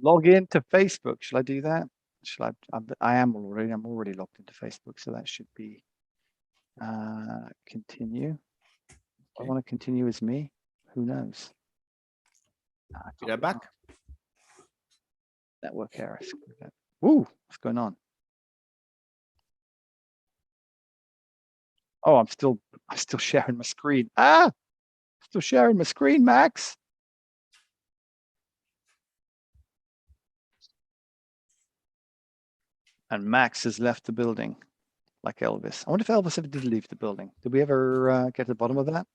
Log in to Facebook. Shall I do that? Shall I? I'm already logged into Facebook, so that should be continue. I want to continue as me. Who knows? Be right back. Network error. Woo, what's going on? Oh, I'm still sharing my screen. Still sharing my screen, Max. And Max has left the building, like Elvis. I wonder if Elvis ever did leave the building. Did we ever get to the bottom of that?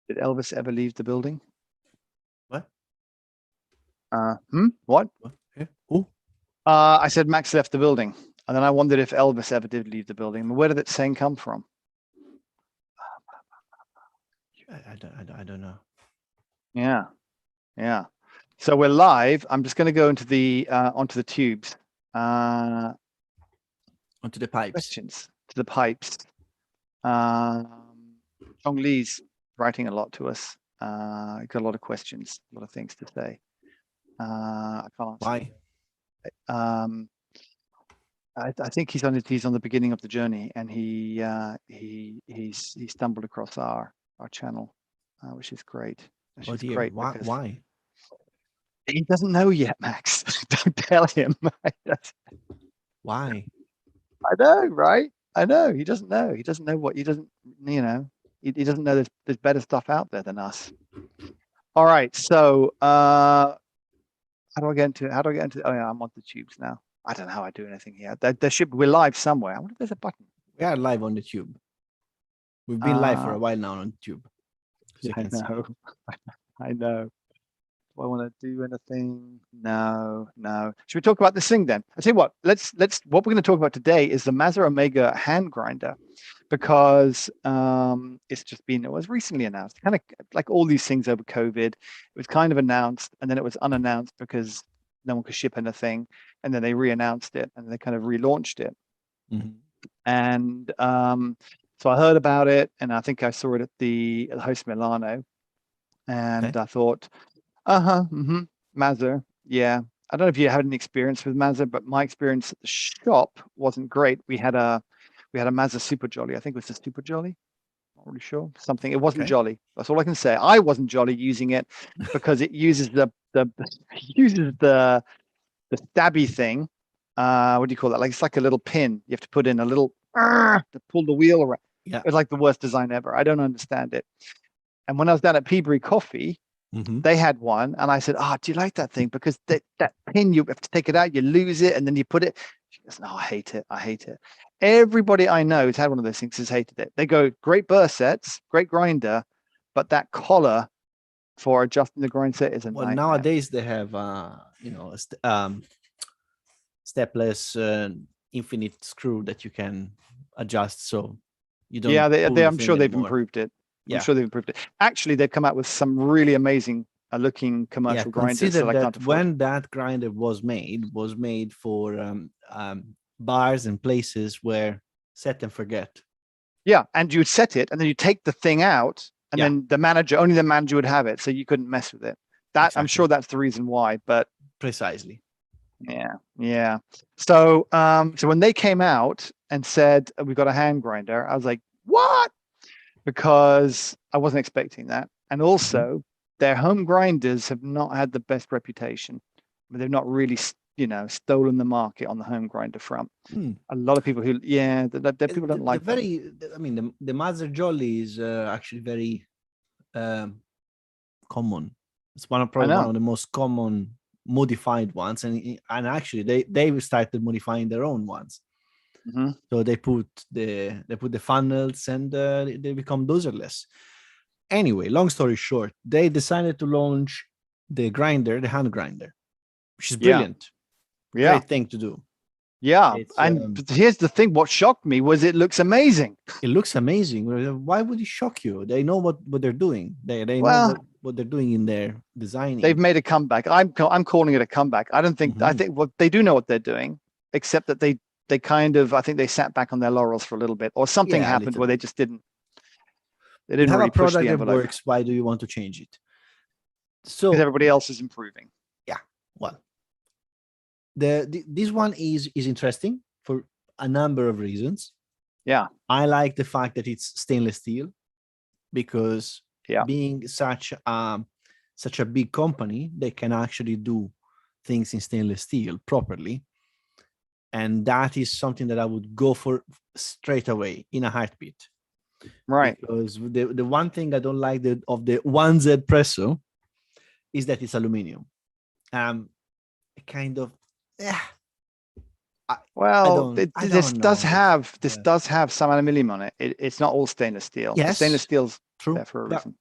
Did Elvis ever leave the building? What? What? Yeah. Who? I said Max left the building, and then I wondered if Elvis ever did leave the building. Where did that saying come from? I don't know. Yeah. So we're live. I'm just going to go into the onto the tubes. Onto the pipes. Questions to the pipes. Chong Lee's writing a lot to us. Got a lot of questions, a lot of things to say. I can't. Why? I think he's on the beginning of the journey, and he stumbled across our channel, which is great. Oh dear. Great. Why? He doesn't know yet, Max. Don't tell him. Why? I know, right? I know. He doesn't know. He doesn't know what he doesn't. He doesn't know there's better stuff out there than us. All right. So how do I get into? Oh yeah, I'm on the tubes now. I don't know how I do anything here. There should be. We're live somewhere. I wonder if there's a button. We are live on the tube. We've been live for a while now on tube. Yeah, I know. Do I want to do anything? No. Should we talk about this thing then? I tell you what. Let's. What we're going to talk about today is the Mazzer Omega hand grinder, because it was recently announced. Kind of like all these things over COVID, it was kind of announced and then it was unannounced because no one could ship anything, and then they re-announced it and they kind of relaunched it. Mm-hmm. And so I heard about it, and I think I saw it at the Host Milano, and okay. I thought, Mazzer, yeah. I don't know if you had any experience with Mazzer, but my experience at the shop wasn't great. We had a Mazzer Super Jolly. I think it was the Super Jolly. Not really sure. Something. It wasn't jolly. That's all I can say. I wasn't jolly using it because it uses the stabby thing. What do you call that? Like, it's like a little pin. You have to put in a little to pull the wheel around. Yeah. It was like the worst design ever. I don't understand it. And when I was down at Peaberry Coffee, they had one, and I said, do you like that thing? Because that pin, you have to take it out, you lose it, and then you put it. She goes, no, I hate it. Everybody I know who's had one of those things has hated it. They go, great burst sets, great grinder, but that collar for adjusting the grind set is a nightmare. Nowadays they have stepless infinite screw that you can adjust, so you don't. I'm sure they've improved it. I'm sure they've improved it. Actually, they've come out with some really amazing looking commercial grinders. Consider that when that grinder was made for bars and places where set and forget. Yeah, and you would set it, and then you take the thing out, and then only the manager would have it, so you couldn't mess with it. I'm sure that's the reason why. But precisely. Yeah. So when they came out and said we've got a hand grinder, I was like, what? Because I wasn't expecting that. And also, their home grinders have not had the best reputation. They've not really, stolen the market on the home grinder front. A lot of people who, people don't like them. The Mazzer Jolly is actually very common. It's probably one of the most common modified ones, and actually they started modifying their own ones. So they put the funnels, and they become doserless. Anyway, long story short, they decided to launch the hand grinder, which is brilliant. Great thing to do. But here's the thing: what shocked me was it looks amazing. It looks amazing. Why would it shock you? They know what they're doing. They know what they're doing in their designing. They've made a comeback. I'm calling it a comeback. I don't think. I think they do know what they're doing, except that they kind of, I think they sat back on their laurels for a little bit, or something happened where they just didn't. They didn't have really a product push the that envelope. works. Why do you want to change it? So because everybody else is improving. Yeah, well, this one is interesting for a number of reasons. Yeah, I like the fact that it's stainless steel, because being such a big company, they can actually do things in stainless steel properly, and that is something that I would go for straight away in a heartbeat. Right. Because the one thing I don't like of the 1Z Presso is that it's aluminum. Kind of. This does have some aluminum on it. It's not all stainless steel. Yes, the stainless steel's true. there for a reason.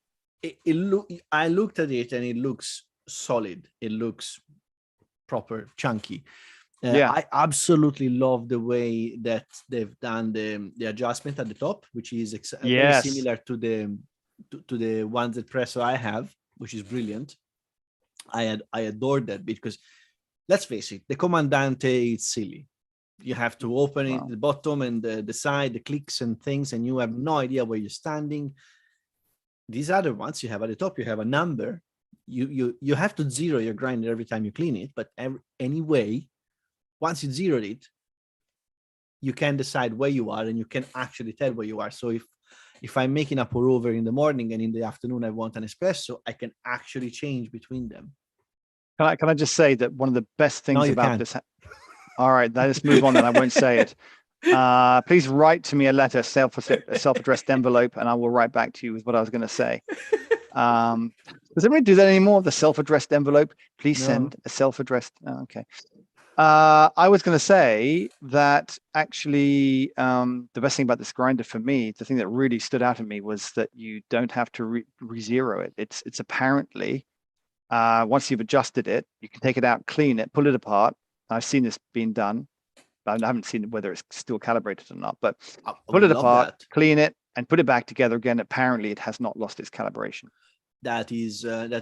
I looked at it and it looks solid. It looks proper, chunky. I absolutely love the way that they've done the adjustment at the top, which is very similar to the ones that Presso I have, which is brilliant. I adore that, because let's face it, the Comandante is silly. You have to open it, the bottom and the side, the clicks and things, and you have no idea where you're standing. These other ones you have at the top, you have a number. You have to zero your grinder every time you clean it, but anyway, once you zeroed it, you can decide where you are, and you can actually tell where you are. So if I'm making a pour over in the morning and in the afternoon I want an espresso, I can actually change between them. Can I just say that one of the best things about this? All right, let's move on, and I won't say it. Please write to me a letter, self-addressed envelope, and I will write back to you with what I was going to say. Does anybody do that anymore? The self-addressed envelope? Please send a self-addressed. Oh, okay. I was going to say that actually the best thing about this grinder for me, the thing that really stood out to me, was that you don't have to re-zero it. It's apparently, once you've adjusted it, you can take it out, clean it, pull it apart. I've seen this being done. I haven't seen whether it's still calibrated or not, but pull it apart, clean it, and put it back together again. Apparently, it has not lost its calibration. That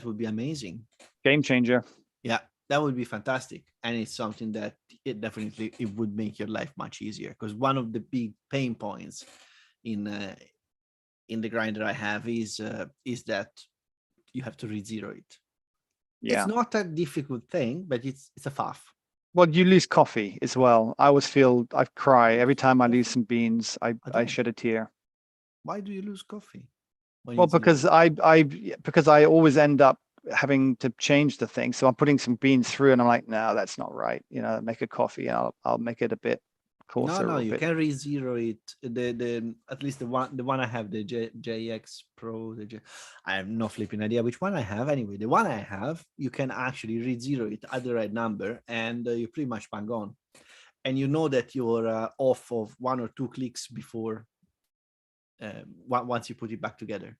would be amazing. Game changer. Yeah, that would be fantastic, and it's something that it would make your life much easier. Because one of the big pain points in the grinder I have is that you have to re-zero it. Yeah. It's not a difficult thing, but it's a faff. Well, you lose coffee as well. I always feel I cry every time I lose some beans. I shed a tear. Why do you lose coffee? Well, because I always end up having to change the thing. So I'm putting some beans through, and I'm like, no, that's not right. Make a coffee. I'll make it a bit coarser. No, you can re-zero it. At least the one I have, the JX Pro. I have no flipping idea which one I have. Anyway, the one I have, you can actually re-zero it at the right number, and you're pretty much bang on. And you know that you're off of 1 or 2 clicks before once you put it back together.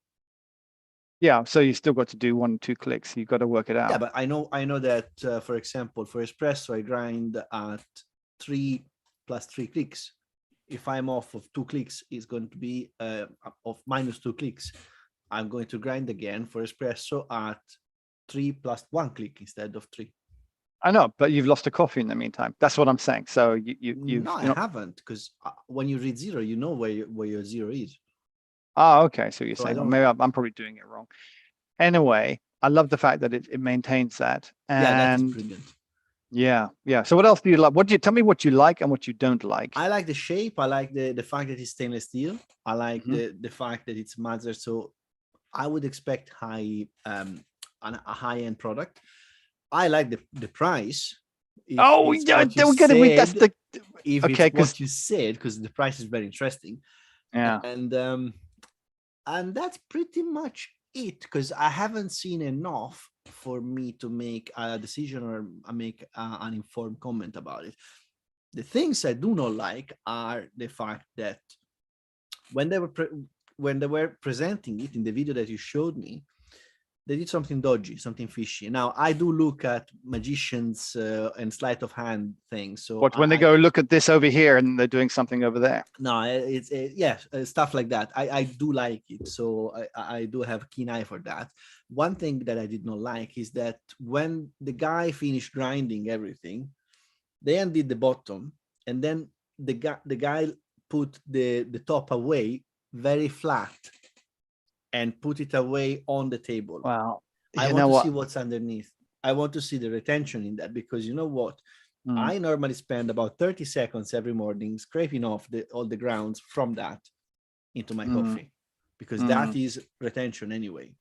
Yeah, so you still got to do 1 or 2 clicks. You've got to work it out. Yeah, but I know that for example, for espresso, I grind at 3 plus 3 clicks. If I'm off of 2 clicks, it's going to be of minus 2 clicks. I'm going to grind again for espresso at 3 plus 1 click instead of 3. I know, but you've lost a coffee in the meantime. That's what I'm saying. So I haven't, because when you read zero, you know where your zero is. Oh, okay. So you're saying, well, maybe I'm probably doing it wrong. Anyway, I love the fact that it maintains that. And that is brilliant. Yeah. So what else do you like? Tell me what you like and what you don't like? I like the shape. I like the fact that it's stainless steel. I like the fact that it's Mazzer. So I would expect a high-end product. I like the price. We're gonna read that's the okay, because you said, because the price is very interesting. Yeah. And that's pretty much it, because I haven't seen enough for me to make a decision or make an informed comment about it. The things I do not like are the fact that when they were presenting it in the video that you showed me, they did something dodgy, something fishy. Now, I do look at magicians and sleight of hand things. So when they go look at this over here and they're doing something over there? No, it's stuff like that. I do like it. So I do have a keen eye for that. One thing that I did not like is that when the guy finished grinding everything, they undid the bottom, and then the guy put the top away very flat and put it away on the table. Wow. I want to see what's underneath. I want to see the retention in that, because you know what? I normally spend about 30 seconds every morning scraping off all the grounds from that into my coffee, because that is retention anyway.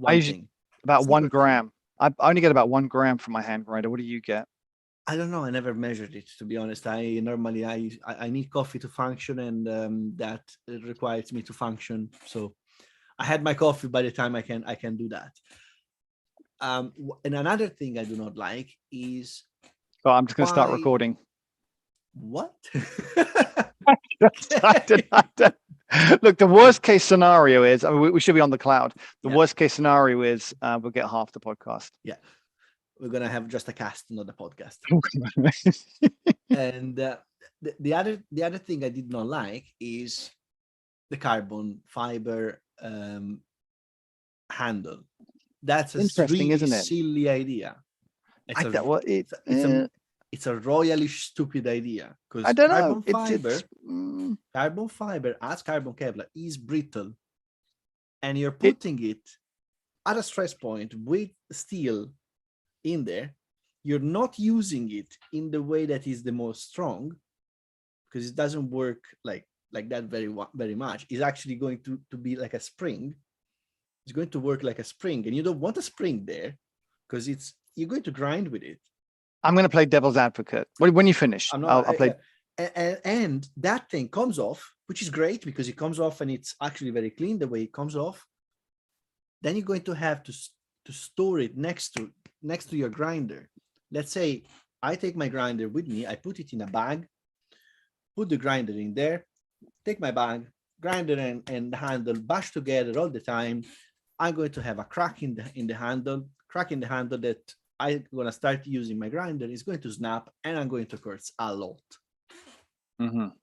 I usually about 1 gram. I only get about 1 gram from my hand grinder. What do you get? I don't know. I never measured it, to be honest. I normally I need coffee to function, and that requires me to function. So I had my coffee by the time I can do that. And another thing I do not like is. Oh, I'm just going to start recording. What? Look, the worst case scenario is, I mean, we should be on the cloud. The worst case scenario is we'll get half the podcast. Yeah. We're going to have just a cast, not a podcast. And the other thing I did not like is the carbon fiber handle. That's interesting, really isn't it? Silly idea. It's a royally stupid idea, because I don't know. Carbon fiber, as carbon Kevlar, is brittle, and you're putting it at a stress point with steel in there. You're not using it in the way that is the most strong, because it doesn't work like that very much. It's actually going to be like a spring. It's going to work like a spring, and you don't want a spring there, because you're going to grind with it. I'm going to play devil's advocate. When you finish, I'll play. And that thing comes off, which is great, because it comes off and it's actually very clean the way it comes off. Then you're going to have to store it next to your grinder. Let's say I take my grinder with me, I put it in a bag, put the grinder in there, take my bag, grinder and the handle bash together all the time. I'm going to have a crack in the handle that I'm going to start using my grinder. It's going to snap, and I'm going to curse a lot. I'm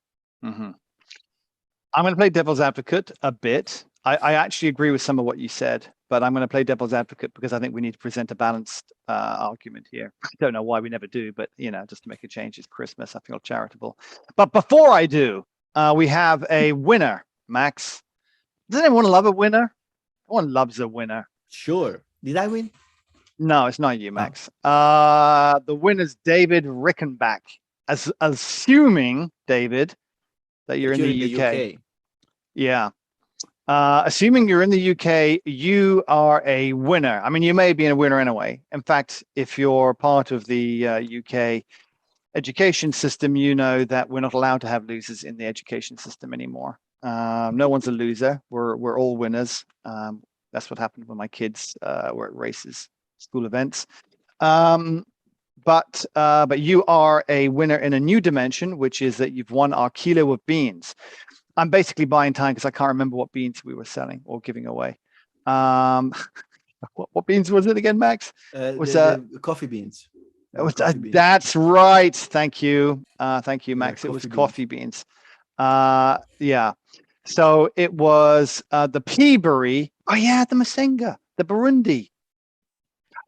going to play devil's advocate a bit. I actually agree with some of what you said, but I'm going to play devil's advocate because I think we need to present a balanced argument here. I don't know why we never do, but just to make a change. It's Christmas. I feel charitable. But before I do, we have a winner, Max. Doesn't anyone love a winner? Everyone loves a winner. Sure. Did I win? No, it's not you, Max. The winner's David Rickenbach. Assuming, David, that you're in the UK. Yeah. Assuming you're in the UK, you are a winner. I mean, you may be a winner anyway. In fact, if you're part of the UK education system, you know that we're not allowed to have losers in the education system anymore. No one's a loser. We're all winners. That's what happened when my kids were at races, school events. But you are a winner in a new dimension, which is that you've won our kilo of beans. I'm basically buying time because I can't remember what beans we were selling or giving away. What beans was it again, Max? The coffee beans. That's right. Thank you, Max. It was coffee beans. Yeah. So it was the Peaberry. Oh yeah, the Masenga, the Burundi.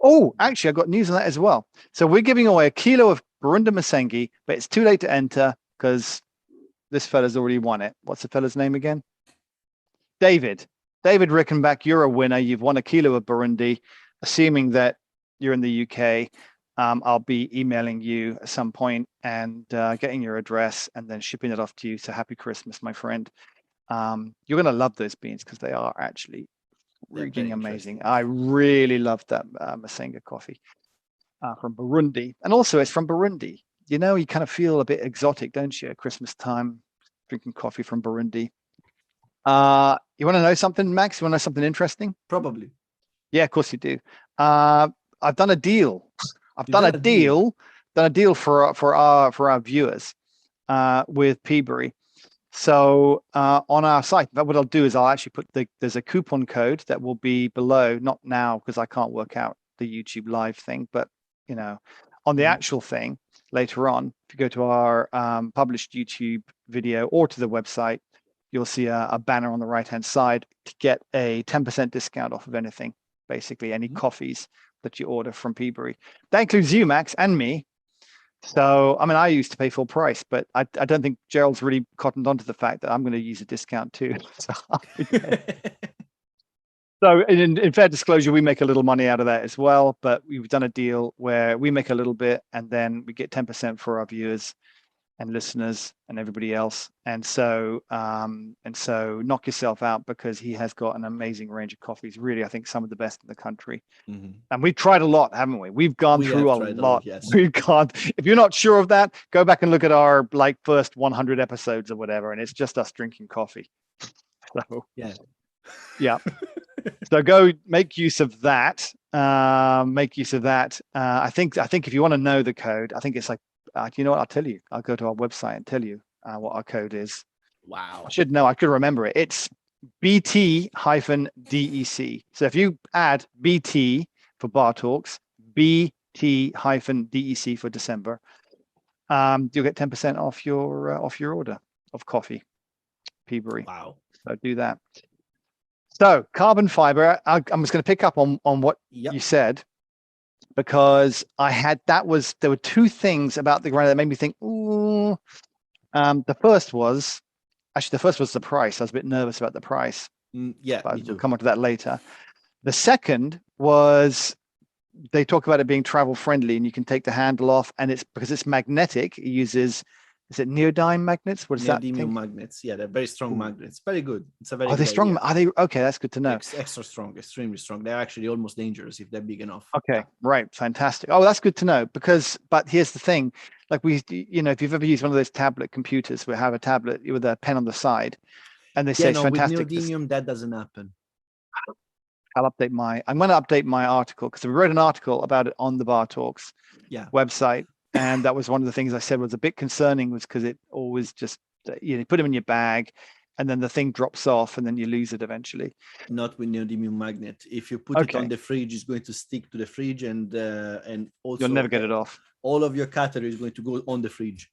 Oh, actually, I got news on that as well. So we're giving away a kilo of Burundi Masengi, but it's too late to enter because this fella's already won it. What's the fella's name again? David Rickenbach, you're a winner. You've won a kilo of Burundi. Assuming that you're in the UK, I'll be emailing you at some point and getting your address and then shipping it off to you. So happy Christmas, my friend. You're going to love those beans because they are actually freaking amazing. I really love that Masenga coffee from Burundi. And also it's from Burundi. You kind of feel a bit exotic, don't you, at Christmas time, drinking coffee from Burundi. You want to know something, Max? You want to know something interesting? Probably. Yeah, of course you do. I've done a deal. Done a deal for our viewers with Peaberry. So on our site, what I'll do is I'll actually put there's a coupon code that will be below, not now because I can't work out the YouTube live thing, but on the actual thing later on, if you go to our published YouTube video or to the website, you'll see a banner on the right-hand side to get a 10% discount off of anything, basically any coffees that you order from Peaberry. That includes you, Max, and me. So, I mean, I used to pay full price, but I don't think Gerald's really cottoned onto the fact that I'm going to use a discount too. So So in fair disclosure, we make a little money out of that as well, but we've done a deal where we make a little bit and then we get 10% for our viewers and listeners and everybody else. And so knock yourself out, because he has got an amazing range of coffees. Really, I think some of the best in the country. Mm-hmm. And we've tried a lot, haven't we? We've gone through a lot. Yes. We've gone. If you're not sure of that, go back and look at our first 100 episodes or whatever, and it's just us drinking coffee. So yeah. So go make use of that. Make use of that. I think if you want to know the code, I think it's like, you know what? I'll tell you. I'll go to our website and tell you what our code is. Wow. I should know. I could remember it. It's BT-DEC. So if you add BT for Bar Talks, BT-DEC for December, you'll get 10% off your order of coffee, Peaberry. Wow. So do that. So carbon fiber, I'm just going to pick up on what you said, because there were two things about the grinder that made me think, ooh. The first was the price. I was a bit nervous about the price. But we'll come on to that later. The second was, they talk about it being travel friendly, and you can take the handle off, and it's because it's magnetic. It uses, is it neodyme magnets? What is that? Neodymium magnets. Yeah, they're very strong magnets. Very good. It's a very. Are they strong? Are they okay? That's good to know. Extra strong, extremely strong. They're actually almost dangerous if they're big enough. Okay, right, fantastic. Oh, that's good to know, but here's the thing: like if you've ever used one of those tablet computers, we have a tablet with a pen on the side, and they say it's fantastic. With neodymium, that doesn't happen. I'm going to update my article, because we wrote an article about it on the Bar Talks website. And that was one of the things I said was a bit concerning, was because it always just, you put them in your bag and then the thing drops off and then you lose it eventually. Not with neodymium magnet. If you put it on the fridge, it's going to stick to the fridge, and also you'll never get it off. All of your cutlery is going to go on the fridge.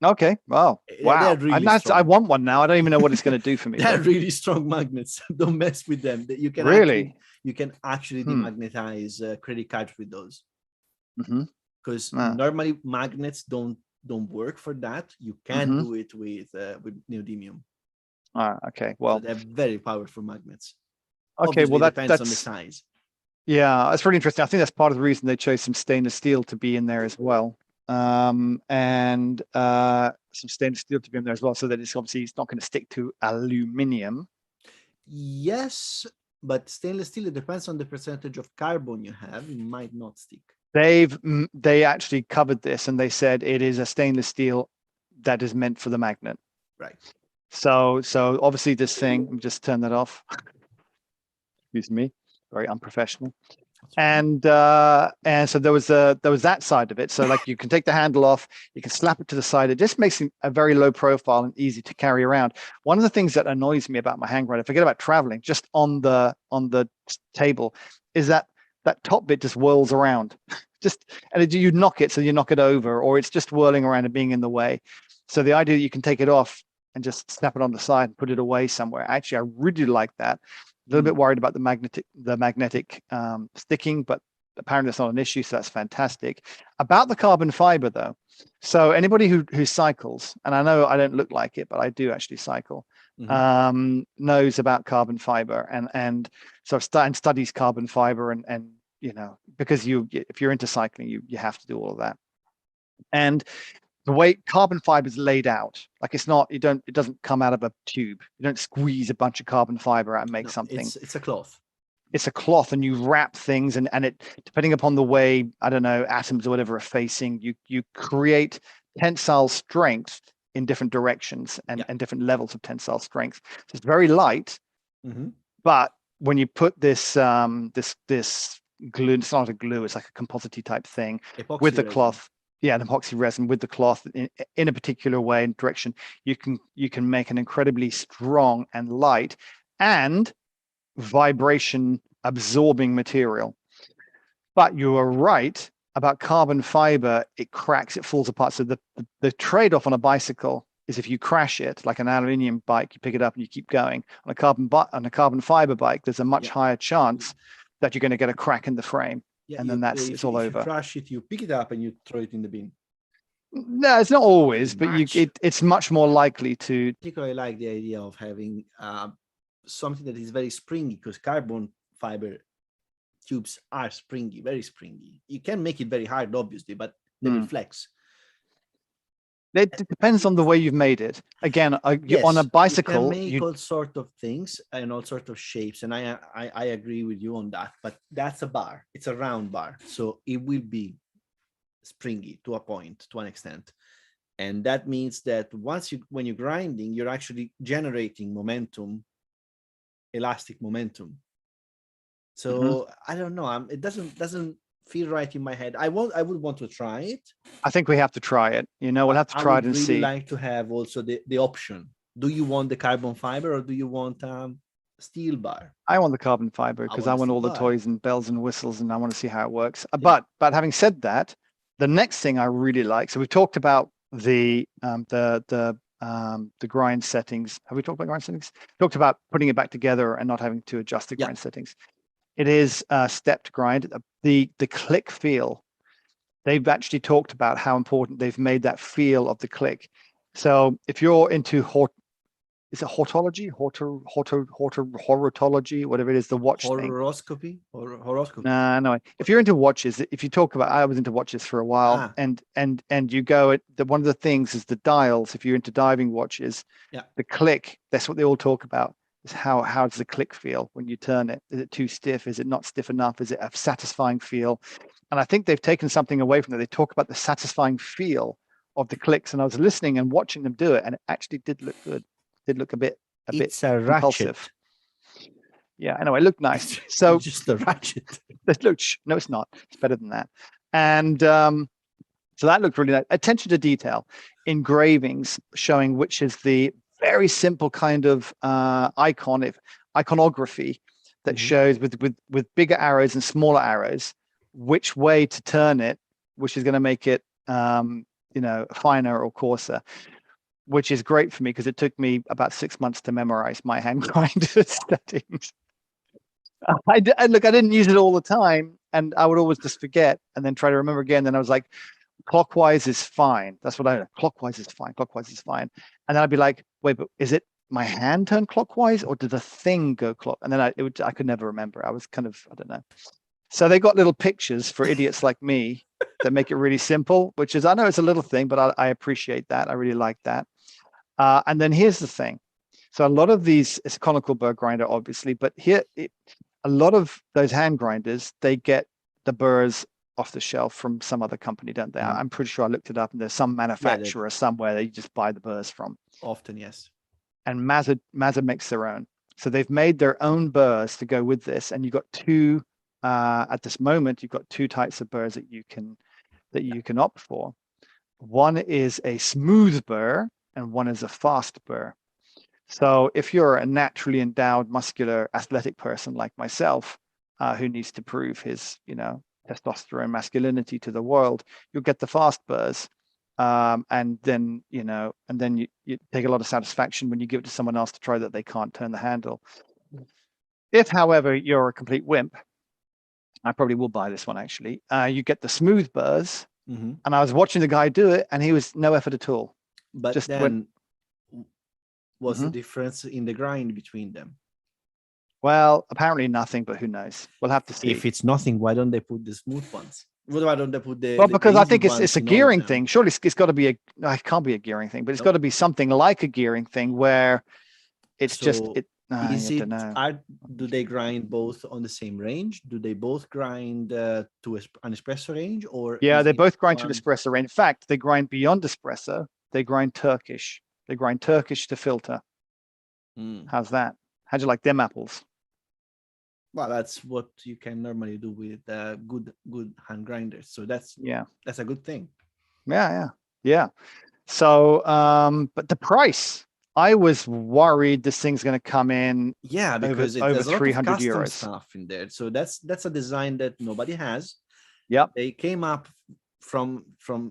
Okay. Wow. Really I want one now. I don't even know what it's going to do for me. They're really strong magnets. Don't mess with them. You can actually demagnetize credit cards with those. Because normally magnets don't work for that. You can do it with neodymium. Okay. Well, so they're very powerful magnets. Okay. Obviously, that depends on the size. Yeah, that's really interesting. I think that's part of the reason they chose some stainless steel to be in there as well. And some stainless steel to be in there as well, so that it's not going to stick to aluminium. Yes, but stainless steel, it depends on the percentage of carbon you have. It might not stick. They actually covered this, and they said it is a stainless steel that is meant for the magnet. Right. So obviously this thing, let me just turn that off. Excuse me, very unprofessional. And so there was that side of it. So like you can take the handle off, you can slap it to the side. It just makes it a very low profile and easy to carry around. One of the things that annoys me about my hand grinder, forget about traveling, just on the table, is that top bit just whirls around. You knock it, so you knock it over, or it's just whirling around and being in the way. So the idea that you can take it off and just snap it on the side and put it away somewhere. Actually, I really like that. A little bit worried about the magnetic sticking, but apparently that's not an issue, so that's fantastic. About the carbon fiber, though, so anybody who cycles, and I know I don't look like it, but I do actually cycle, knows about carbon fiber, and so studies carbon fiber, and because if you're into cycling, you have to do all of that. And the way carbon fiber is laid out, like it doesn't come out of a tube. You don't squeeze a bunch of carbon fiber out and make something. It's a cloth. It's a cloth, and you wrap things, and it, depending upon the way, I don't know, atoms or whatever are facing, you create tensile strength in different directions and different levels of tensile strength. So it's very light, but when you put this glue, it's not a glue, it's like a composite type thing with the cloth. Yeah, an epoxy resin with the cloth in a particular way and direction, you can make an incredibly strong and light and vibration absorbing material. But you are right about carbon fiber. It cracks, it falls apart. So the trade-off on a bicycle is if you crash it, like an aluminium bike, you pick it up and you keep going. On a carbon fiber bike, there's a much higher chance that you're going to get a crack in the frame. And then it's all over. If you crash it, you pick it up and you throw it in the bin. No, it's not always, but it's much more likely to. Particularly like the idea of having something that is very springy, because carbon fiber tubes are springy, very springy. You can make it very hard, obviously, but they will flex. It depends on the way you've made it. Again, yes, on a bicycle, you can make all sorts of things and all sorts of shapes, and I agree with you on that. But that's a bar; it's a round bar, so it will be springy to a point, to an extent, and that means that when you're grinding, you're actually generating momentum, elastic momentum. So I don't know. It doesn't feel right in my head. I would want to try it. I think we have to try it. We'll have to try it and see. I would really like to have also the option. Do you want the carbon fiber or do you want steel bar? I want the carbon fiber because I want all the toys and bells and whistles, and I want to see how it works. But having said that, the next thing I really like. So we've talked about the grind settings. Have we talked about grind settings? Talked about putting it back together and not having to adjust the grind settings. It is stepped grind. The click feel. They've actually talked about how important they've made that feel of the click. So if you're into is it horology, horotology, whatever it is, the watch horoscopy or horoscopy? No. If you're into watches, if you talk about, I was into watches for a while, and you go at one of the things is the dials. If you're into diving watches, the click. That's what they all talk about. Is how does the click feel when you turn it? Is it too stiff? Is it not stiff enough? Is it a satisfying feel? And I think they've taken something away from that. They talk about the satisfying feel of the clicks, and I was listening and watching them do it, and it actually did look good. Did look a bit impulsive. Yeah, anyway, it looked nice. So just the ratchet. No, it's not. It's better than that. And so that looked really nice. Attention to detail, engravings showing which is the very simple kind of iconography that shows with bigger arrows and smaller arrows which way to turn it, which is going to make it finer or coarser, which is great for me because it took me about 6 months to memorize my hand grinder settings. I didn't use it all the time, and I would always just forget and then try to remember again. Then I was like, clockwise is fine. That's what I know. Clockwise is fine. Clockwise is fine. And then I'd be like, wait, but is it my hand turn clockwise or did the thing go clock? And then I could never remember. I was kind of, I don't know. So they got little pictures for idiots like me that make it really simple, which is, I know it's a little thing, but I appreciate that. I really like that. And then here's the thing. So a lot of these, it's a conical burr grinder, obviously, but here, a lot of those hand grinders, they get the burrs off the shelf from some other company, don't they? I'm pretty sure I looked it up, and there's some manufacturer somewhere that you just buy the burrs from. Often, yes. And Mazzer makes their own. So they've made their own burrs to go with this, and you've got two. At this moment, you've got two types of burrs that you can opt for. One is a smooth burr, and one is a fast burr. So if you're a naturally endowed, muscular, athletic person like myself, who needs to prove his, testosterone masculinity to the world, you'll get the fast burrs. And then you take a lot of satisfaction when you give it to someone else to try that they can't turn the handle. If, however, you're a complete wimp, I probably will buy this one actually. You get the smooth burrs, and I was watching the guy do it, and he was no effort at all. But just then, what's the difference in the grind between them? Well, apparently nothing, but who knows? We'll have to see. If it's nothing, why don't they put the smooth ones? Why don't they put the? Well, because I think it's a gearing thing. Surely it's got to be it can't be a gearing thing, but it's got to be something like a gearing thing where it's just it. Do they grind both on the same range? Do they both grind to an espresso range, or? Yeah, they both grind to an espresso range. In fact, they grind beyond espresso. They grind Turkish. They grind Turkish to filter. How's that? How'd you like them apples? Well, that's what you can normally do with good hand grinders. So that's a good thing. Yeah. So, but the price, I was worried this thing's going to come in. Yeah, because over 300 euros stuff in there. So that's a design that nobody has. Yeah, they came up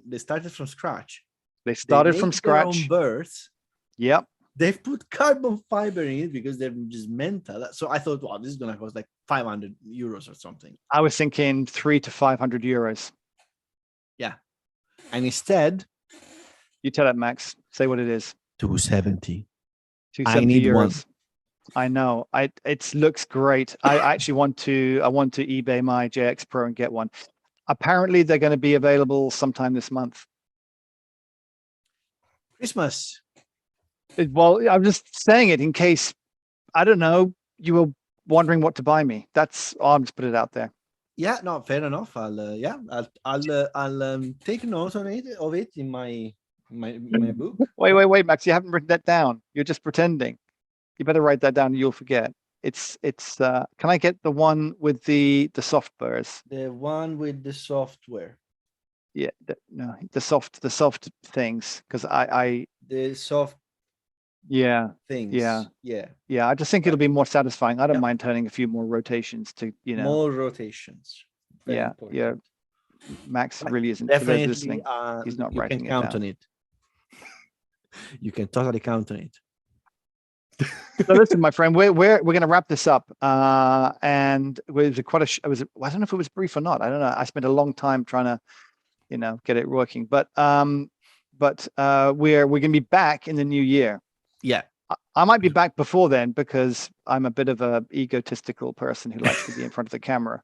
they started from scratch. They started from scratch. Their own burrs. Yep. They've put carbon fiber in it because they're just mental. So I thought, wow, this is going to cost like 500 euros or something. I was thinking 300 to 500 euros. Yeah. And instead, you tell it, Max. Say what it is. 270. 270 I need euros. one. I know. It looks great. I actually want to eBay my JX Pro and get one. Apparently, they're going to be available sometime this month. Christmas. Well, I'm just saying it in case, I don't know, you were wondering what to buy me. I'll just put it out there. Yeah, no, fair enough. I'll take notes of it in my book. Wait, Max, you haven't written that down. You're just pretending. You better write that down. You'll forget. Can I get the one with the soft burrs? The one with the software. Yeah, the soft things, because the soft things. Yeah. I just think it'll be more satisfying. I don't mind turning a few more rotations to, more rotations. Very important. Yeah. Max really isn't. Definitely listening. He's not writing it down. You can count down. on it. You can totally count on it. So listen, my friend, we're going to wrap this up. And it was I don't know if it was brief or not. I don't know. I spent a long time trying to, get it working. But we're going to be back in the new year. Yeah. I might be back before then because I'm a bit of a egotistical person who likes to be in front of the camera.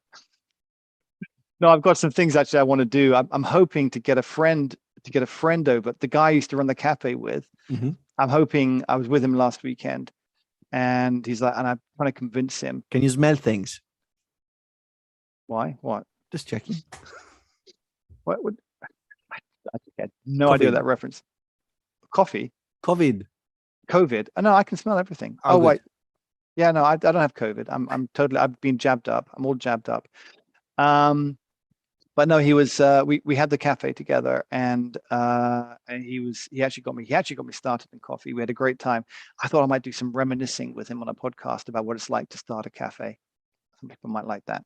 No, I've got some things actually I want to do. I'm hoping to get a friend over. The guy I used to run the cafe with. Mm-hmm. I'm hoping. I was with him last weekend, and he's like, and I'm trying to convince him. Can you smell things? Why? What? Just checking. What would? I had no idea that reference. Coffee. COVID. Oh, no, I can smell everything. Oh wait. Yeah, no, I don't have COVID. I've been jabbed up. I'm all jabbed up. But no, he was. We had the cafe together, and he actually got me started in coffee. We had a great time. I thought I might do some reminiscing with him on a podcast about what it's like to start a cafe. Some people might like that.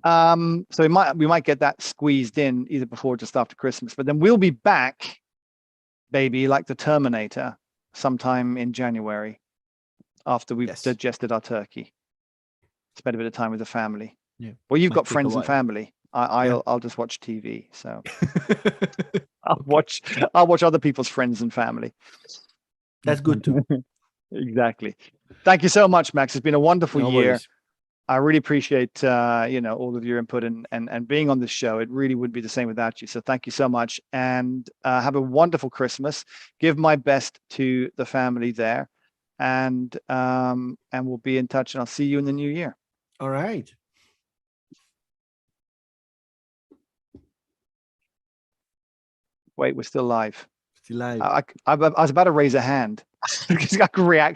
So we might get that squeezed in either before or just after Christmas. But then we'll be back, baby, like the Terminator, sometime in January, after we've digested our turkey. Spend a bit of time with the family. Yeah. Well, you've got friends and family. I'll just watch TV. So I'll watch other people's friends and family. That's good too. Exactly. Thank you so much, Max. It's been a wonderful year. Worries. I really appreciate all of your input and being on this show. It really would be the same without you. So thank you so much, and have a wonderful Christmas. Give my best to the family there, and we'll be in touch. And I'll see you in the new year. All right. Wait, we're still live. Still live. I was about to raise a hand because I could react.